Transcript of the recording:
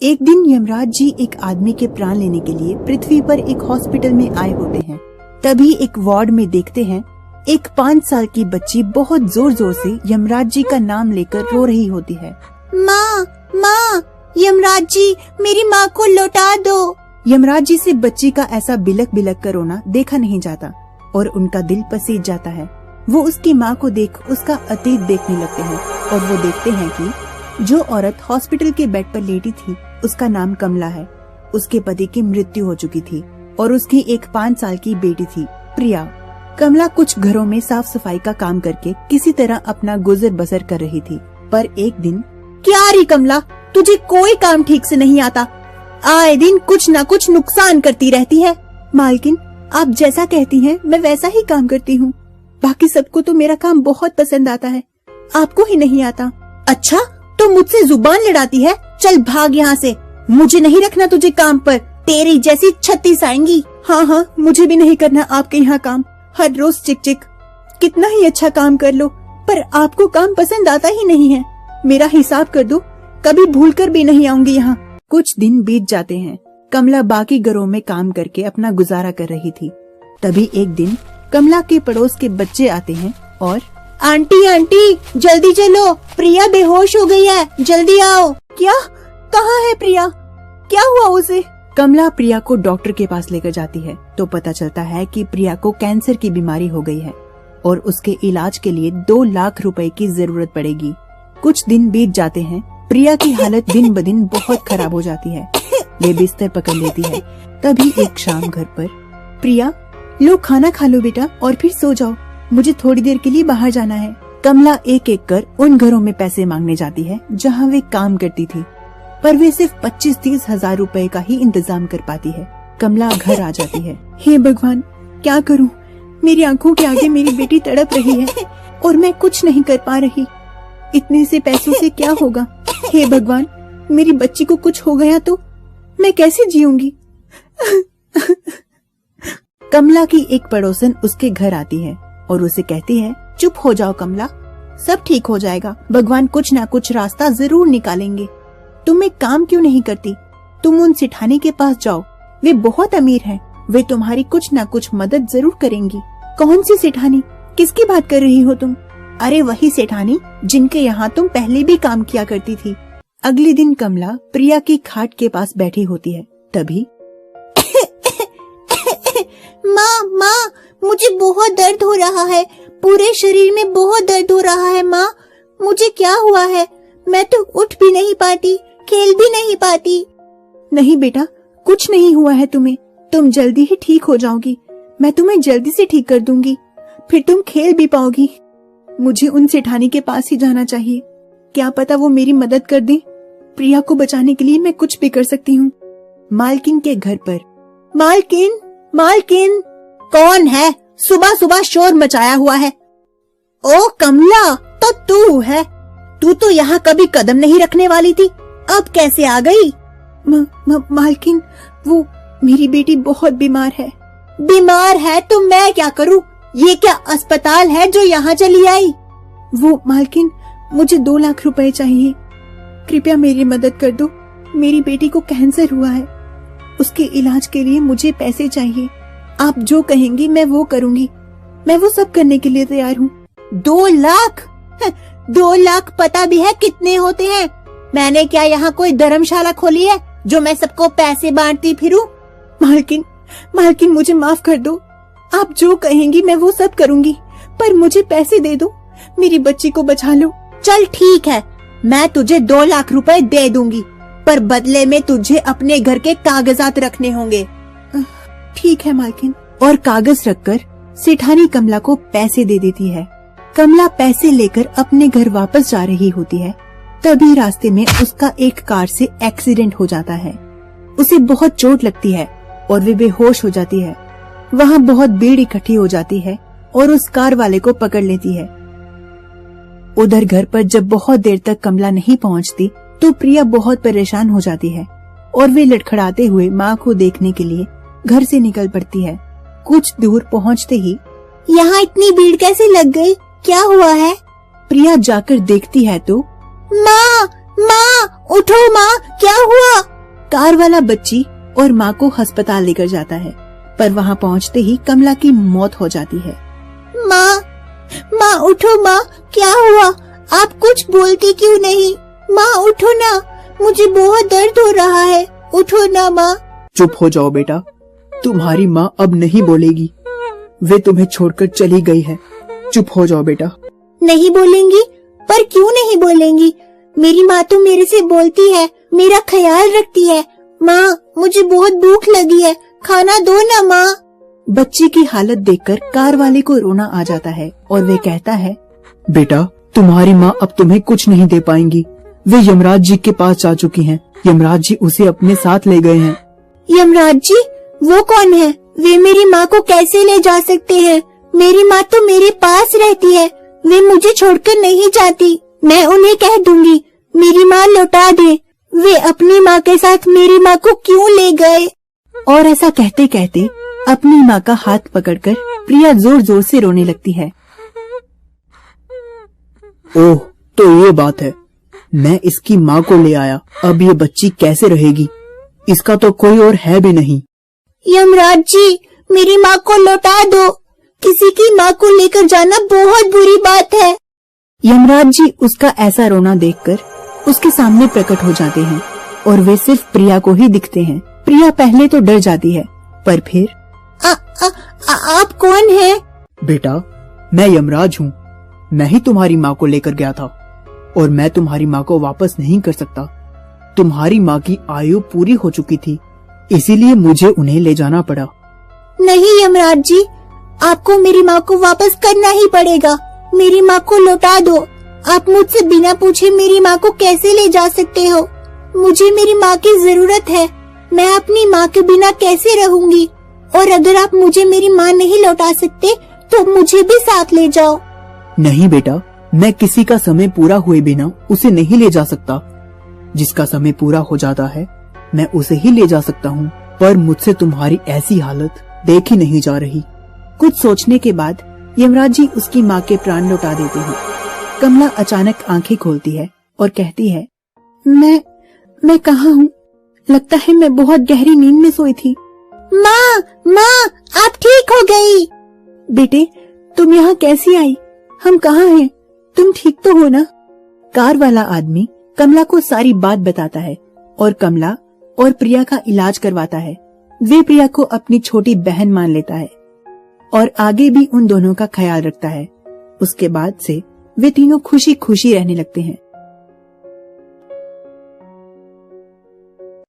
एक दिन यमराज जी एक आदमी के प्राण लेने के लिए पृथ्वी पर एक हॉस्पिटल में आए होते हैं। तभी एक वार्ड में देखते हैं एक 5 साल की बच्ची बहुत जोर जोर से यमराज जी का नाम लेकर रो रही होती है। माँ माँ, यमराज जी मेरी माँ को लौटा दो। यमराज जी से बच्ची का ऐसा बिलक बिलक कर रोना देखा नहीं जाता और उनका दिल पसीज जाता है। वो उसकी माँ को देख उसका अतीत देखने लगते हैं और वो देखते हैं कि जो औरत हॉस्पिटल के बेड पर लेटी थी उसका नाम कमला है। उसके पति की मृत्यु हो चुकी थी और उसकी एक 5 साल की बेटी थी प्रिया। कमला कुछ घरों में साफ सफाई का काम करके किसी तरह अपना गुजर बसर कर रही थी। पर एक दिन, क्या री कमला, तुझे कोई काम ठीक से नहीं आता, आए दिन कुछ न कुछ नुकसान करती रहती है। मालकिन, आप जैसा कहती हैं मैं वैसा ही काम करती हूँ। बाकी सबको तो मेरा काम बहुत पसंद आता है, आपको ही नहीं आता। अच्छा, तो मुझसे जुबान लड़ाती है? चल भाग यहाँ से, मुझे नहीं रखना तुझे काम पर, तेरी जैसी 36 आएंगी। हाँ, मुझे भी नहीं करना आपके यहाँ काम। हर रोज चिक चिक, कितना ही अच्छा काम कर लो पर आपको काम पसंद आता ही नहीं है। मेरा हिसाब कर दो, कभी भूल कर भी नहीं आऊंगी यहाँ। कुछ दिन बीत जाते हैं। कमला बाकी घरों में काम करके अपना गुजारा कर रही थी। तभी एक दिन कमला के पड़ोस के बच्चे आते हैं और आंटी आंटी जल्दी चलो, प्रिया बेहोश हो गई है, जल्दी आओ। क्या? कहाँ है प्रिया? क्या हुआ उसे? कमला प्रिया को डॉक्टर के पास लेकर जाती है तो पता चलता है कि प्रिया को कैंसर की बीमारी हो गई है और उसके इलाज के लिए 2 लाख रुपए की जरूरत पड़ेगी। कुछ दिन बीत जाते हैं। प्रिया की हालत दिन ब दिन बहुत खराब हो जाती है। वे बिस्तर पकड़ लेती है। तभी एक शाम घर पर, प्रिया लो खाना खा लो बेटा और फिर सो जाओ, मुझे थोड़ी देर के लिए बाहर जाना है। कमला एक एक कर उन घरों में पैसे मांगने जाती है जहाँ वे काम करती थी, पर वे सिर्फ 25-30 हजार रुपए का ही इंतजाम कर पाती है। कमला घर आ जाती है। हे भगवान, क्या करूं? मेरी आंखों के आगे मेरी बेटी तड़प रही है और मैं कुछ नहीं कर पा रही। इतने से पैसों से क्या होगा? हे भगवान, मेरी बच्ची को कुछ हो गया तो मैं कैसे जीऊंगी? कमला की एक पड़ोसन उसके घर आती है और उसे कहती है, चुप हो जाओ कमला, सब ठीक हो जाएगा, भगवान कुछ ना कुछ रास्ता जरूर निकालेंगे। तुम एक काम क्यों नहीं करती? तुम उन सेठानी के पास जाओ, वे बहुत अमीर हैं, वे तुम्हारी कुछ ना कुछ मदद जरूर करेंगी। कौन सी सेठानी? किसकी बात कर रही हो तुम? अरे वही सेठानी जिनके यहाँ तुम पहले भी काम किया करती थी। अगले दिन कमला प्रिया की खाट के पास बैठी होती है। तभी माँ, मुझे बहुत दर्द हो रहा है, पूरे शरीर में बहुत दर्द हो रहा है। माँ, मुझे क्या हुआ है? मैं तो उठ भी नहीं पाती, खेल भी नहीं पाती। नहीं बेटा, कुछ नहीं हुआ है तुम्हें, तुम जल्दी ही ठीक हो जाओगी। मैं तुम्हें जल्दी से ठीक कर दूंगी, फिर तुम खेल भी पाओगी। मुझे उन सेठानी के पास ही जाना चाहिए, क्या पता वो मेरी मदद कर दे। प्रिया को बचाने के लिए मैं कुछ भी कर सकती हूँ। मालकिन के घर पर, मालकिन कौन है? सुबह सुबह शोर मचाया हुआ है। ओ कमला, तो तू है? तू तो यहाँ कभी कदम नहीं रखने वाली थी, अब कैसे आ गई? मालकिन, वो मेरी बेटी बहुत बीमार है। बीमार है तो मैं क्या करूँ? ये क्या अस्पताल है जो यहाँ चली आई? वो मालकिन, मुझे 2 लाख रुपए चाहिए, कृपया मेरी मदद कर दो। मेरी बेटी को कैंसर हुआ है, उसके इलाज के लिए मुझे पैसे चाहिए। आप जो कहेंगी मैं वो करूंगी, मैं वो सब करने के लिए तैयार हूँ। 2 लाख? 2 लाख पता भी है कितने होते हैं? मैंने क्या यहाँ कोई धर्मशाला खोली है जो मैं सबको पैसे बांटती फिरूं? मालकिन मुझे माफ कर दो, आप जो कहेंगी मैं वो सब करूंगी, पर मुझे पैसे दे दो, मेरी बच्ची को बचा लो। चल ठीक है, मैं तुझे 2 लाख रुपए दे दूंगी, पर बदले में तुझे अपने घर के कागजात रखने होंगे। ठीक है मालकिन। और कागज रखकर सेठानी कमला को पैसे दे देती है। कमला पैसे लेकर अपने घर वापस जा रही होती है। तभी रास्ते में उसका एक कार से एक्सीडेंट हो जाता है। उसे बहुत चोट लगती है और वे बेहोश हो जाती है। वहाँ बहुत भीड़ इकट्ठी हो जाती है और उस कार वाले को पकड़ लेती है। उधर घर पर जब बहुत देर तक कमला नहीं पहुँचती तो प्रिया बहुत परेशान हो जाती है और वे लड़खड़ाते हुए माँ को देखने के लिए घर से निकल पड़ती है। कुछ दूर पहुँचते ही, यहाँ इतनी भीड़ कैसे लग गई? क्या हुआ है? प्रिया जाकर देखती है तो, माँ, उठो माँ, क्या हुआ? कार वाला बच्ची और माँ को अस्पताल लेकर जाता है, पर वहाँ पहुँचते ही कमला की मौत हो जाती है। माँ, माँ उठो माँ, क्या हुआ? आप कुछ बोलती क्यों नहीं? माँ उठो ना, मुझे बहुत दर्द हो रहा है, उठो ना माँ। चुप हो जाओ बेटा, तुम्हारी माँ अब नहीं बोलेगी, वे तुम्हें छोड़कर चली गई है। चुप हो जाओ बेटा। नहीं बोलेंगी? पर क्यों नहीं बोलेंगी? मेरी माँ तो मेरे से बोलती है, मेरा ख्याल रखती है। माँ, मुझे बहुत भूख लगी है, खाना दो ना माँ। बच्ची की हालत देखकर कार वाले को रोना आ जाता है और वे कहता है, बेटा, तुम्हारी माँ अब तुम्हें कुछ नहीं दे पाएंगी, वे यमराज जी के पास जा चुकी हैं। यमराज जी उसे अपने साथ ले गए हैं। यमराज जी? वो कौन है? वे मेरी माँ को कैसे ले जा सकते हैं? मेरी माँ तो मेरे पास रहती है, वे मुझे छोड़कर नहीं जाती। मैं उन्हें कह दूंगी मेरी माँ लौटा दे। वे अपनी माँ के साथ मेरी माँ को क्यों ले गए? और ऐसा कहते कहते अपनी माँ का हाथ पकड़कर प्रिया जोर जोर से रोने लगती है। ओह, तो ये बात है, मैं इसकी माँ को ले आया, अब ये बच्ची कैसे रहेगी? इसका तो कोई और है भी नहीं। यमराज जी, मेरी माँ को लौटा दो। किसी की माँ को लेकर जाना बहुत बुरी बात है। यमराज जी उसका ऐसा रोना देखकर उसके सामने प्रकट हो जाते हैं और वे सिर्फ प्रिया को ही दिखते हैं। प्रिया पहले तो डर जाती है, पर फिर आप कौन हैं? बेटा, मैं यमराज हूँ। मैं ही तुम्हारी माँ को लेकर गया था और मैं तुम्हारी माँ को वापस नहीं कर सकता। तुम्हारी माँ की आयु पूरी हो चुकी थी, इसीलिए मुझे उन्हें ले जाना पड़ा। नहीं यमराज जी, आपको मेरी माँ को वापस करना ही पड़ेगा। मेरी माँ को लौटा दो। आप मुझसे बिना पूछे मेरी माँ को कैसे ले जा सकते हो? मुझे मेरी माँ की जरूरत है। मैं अपनी माँ के बिना कैसे रहूंगी? और अगर आप मुझे मेरी माँ नहीं लौटा सकते तो मुझे भी साथ ले जाओ। नहीं बेटा, मैं किसी का समय पूरा हुए बिना उसे नहीं ले जा सकता। जिसका समय पूरा हो जाता है मैं उसे ही ले जा सकता हूँ, पर मुझसे तुम्हारी ऐसी हालत देखी नहीं जा रही। कुछ सोचने के बाद यमराज जी उसकी माँ के प्राण लौटा देते हैं। कमला अचानक आंखें खोलती है और कहती है, मैं कहाँ हूँ? लगता है मैं बहुत गहरी नींद में सोई थी। माँ, आप ठीक हो गई? बेटे, तुम यहाँ कैसी आई? हम कहाँ हैं? तुम ठीक तो हो ना? कार वाला आदमी कमला को सारी बात बताता है और कमला और प्रिया का इलाज करवाता है। वे प्रिया को अपनी छोटी बहन मान लेता है और आगे भी उन दोनों का ख्याल रखता है। उसके बाद से वे तीनों खुशी खुशी रहने लगते हैं।